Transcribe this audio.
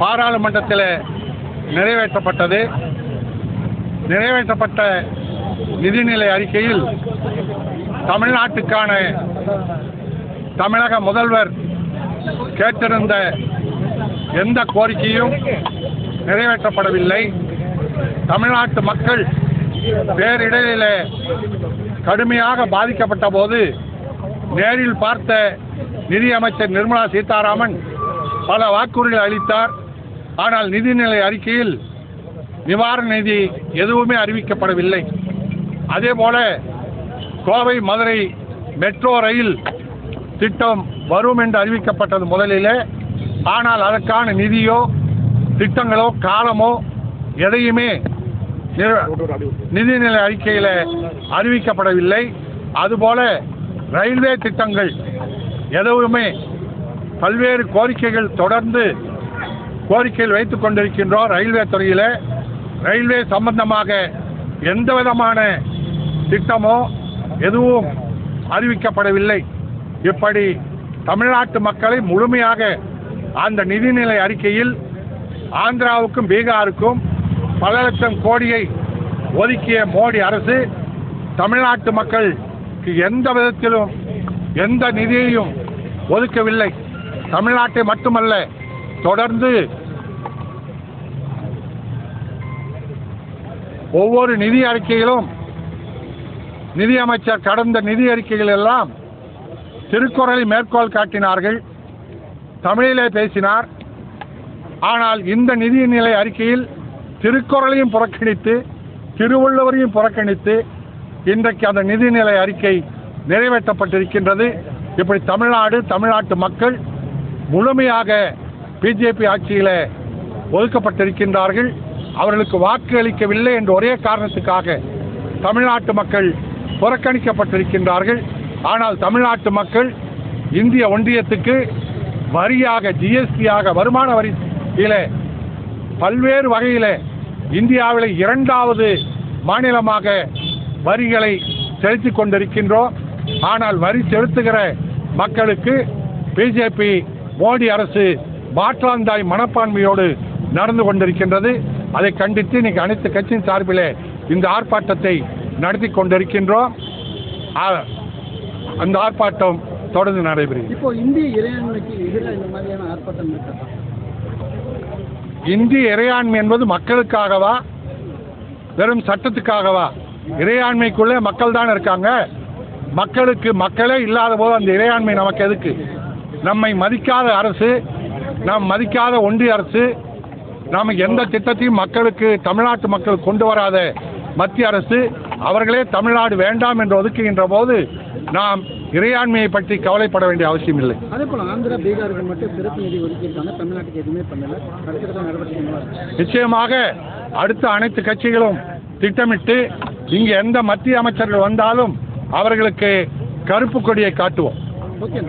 பாராளுமன்றத்தில் நிறைவேற்றப்பட்டது. நிறைவேற்றப்பட்ட நிதிநிலை அறிக்கையில் தமிழ்நாட்டுக்கான தமிழக முதல்வர் கேட்டிருந்த எந்த கோரிக்கையும் நிறைவேற்றப்படவில்லை. தமிழ்நாட்டு மக்கள் பேரிடரில் கடுமையாக பாதிக்கப்பட்ட போது நேரில் பார்த்த நிதியமைச்சர் நிர்மலா சீதாராமன் பல வாக்குறுதிகள் அளித்தார். ஆனால் நிதிநிலை அறிக்கையில் நிவாரண நிதி எதுவுமே அறிவிக்கப்படவில்லை. அதேபோல கோவை மதுரை மெட்ரோ ரயில் திட்டம் வரும் என்று அறிவிக்கப்பட்டது முதலிலே. ஆனால் அதற்கான நிதியோ திட்டங்களோ காலமோ எதையுமே நிதிநிலை அறிக்கையில் அறிவிக்கப்படவில்லை. அதுபோல ரயில்வே திட்டங்கள் எதுவுமே பல்வேறு கோரிக்கைகள் தொடர்ந்து கோரிக்கைகள் வைத்துக் கொண்டிருக்கின்றோம். ரயில்வே துறையில் ரயில்வே சம்பந்தமாக எந்த விதமான திட்டமோ எதுவும் அறிவிக்கப்படவில்லை. இப்படி தமிழ்நாட்டு மக்களை முழுமையாக அந்த நிதிநிலை அறிக்கையில் ஆந்திராவுக்கும் பீகாருக்கும் பல லட்சம் கோடியை ஒதுக்கிய மோடி அரசு தமிழ்நாட்டு மக்களுக்கு எந்த விதத்திலும் எந்த நிதியையும் ஒதுக்கவில்லை. தமிழ்நாட்டை மட்டுமல்ல, தொடர்ந்து ஒவ்வொரு நிதி அறிக்கையிலும் நிதியமைச்சர் கடந்த நிதி அறிக்கைகள் எல்லாம் திருக்குறளை மேற்கோள் காட்டினார்கள், தமிழிலே பேசினார். ஆனால் இந்த நிதிநிலை அறிக்கையில் திருக்குறளையும் புறக்கணித்து திருவள்ளுவரையும் புறக்கணித்து இன்றைக்கு அந்த நிதிநிலை அறிக்கை நிறைவேற்றப்பட்டிருக்கின்றது. இப்படி தமிழ்நாட்டு மக்கள் முழுமையாக பிஜேபி ஆட்சியில் ஒதுக்கப்பட்டிருக்கின்றார்கள். அவர்களுக்கு வாக்கு அளிக்கவில்லை என்ற ஒரே காரணத்துக்காக தமிழ்நாட்டு மக்கள் புறக்கணிக்கப்பட்டிருக்கின்றார்கள். ஆனால் தமிழ்நாட்டு மக்கள் இந்திய ஒன்றியத்துக்கு வரியாக ஜிஎஸ்டியாக வருமான வரியில பல்வேறு வகையில் இந்தியாவில் 2வது மாநிலமாக வரிகளை செலுத்திக் கொண்டிருக்கின்றோம். ஆனால் வரி செலுத்துகிற மக்களுக்கு பிஜேபி மோடி அரசு மாற்றாந்தாய் மனப்பான்மையோடு நடந்து கொண்டிருக்கின்றது. அதை கண்டித்து இன்னைக்கு அனைத்து கட்சியின் சார்பில் இந்த ஆர்ப்பாட்டத்தை நடத்தி கொண்டிருக்கின்றோம். அந்த ஆர்ப்பாட்டம் தொடர்ந்து நடைபெறுகிறது. இப்போ இந்திய இறையாண்மைக்கு எதிராக இந்த மாதிரியான ஆர்ப்பாட்டம் இருக்கிறதா? இந்திய இறையாண்மை என்பது மக்களுக்காகவா வெறும் சட்டத்துக்காகவா? இறையாண்மைக்குள்ளே மக்கள் தான் இருக்காங்க. மக்களுக்கு மக்களே இல்லாத போது அந்த இறையாண்மை நமக்கு எதுக்கு? நம்மை மதிக்காத அரசு, நாம் மதிக்காத ஒன்றிய அரசு, நாம் எந்த திட்டத்தையும் மக்களுக்கு தமிழ்நாட்டு மக்கள் கொண்டு வராத மத்திய அரசு, அவர்களே தமிழ்நாடு வேண்டாம் என்று ஒதுக்குகின்ற போது நாம் இறையாண்மையை பற்றி கவலைப்பட வேண்டிய அவசியம் இல்லை. அதே போல ஆந்திரா பீகாருக்கு மட்டும் சிறப்பு நிதி ஒதுக்கியிருக்காங்க, தமிழ்நாட்டுக்கு எதுவுமே பண்ணல. நிச்சயமாக அடுத்த அனைத்து கட்சிகளும் திட்டமிட்டு இங்கு எந்த மத்திய அமைச்சர்கள் வந்தாலும் அவர்களுக்கு கருப்பு கொடியை காட்டுவோம். ஓகே.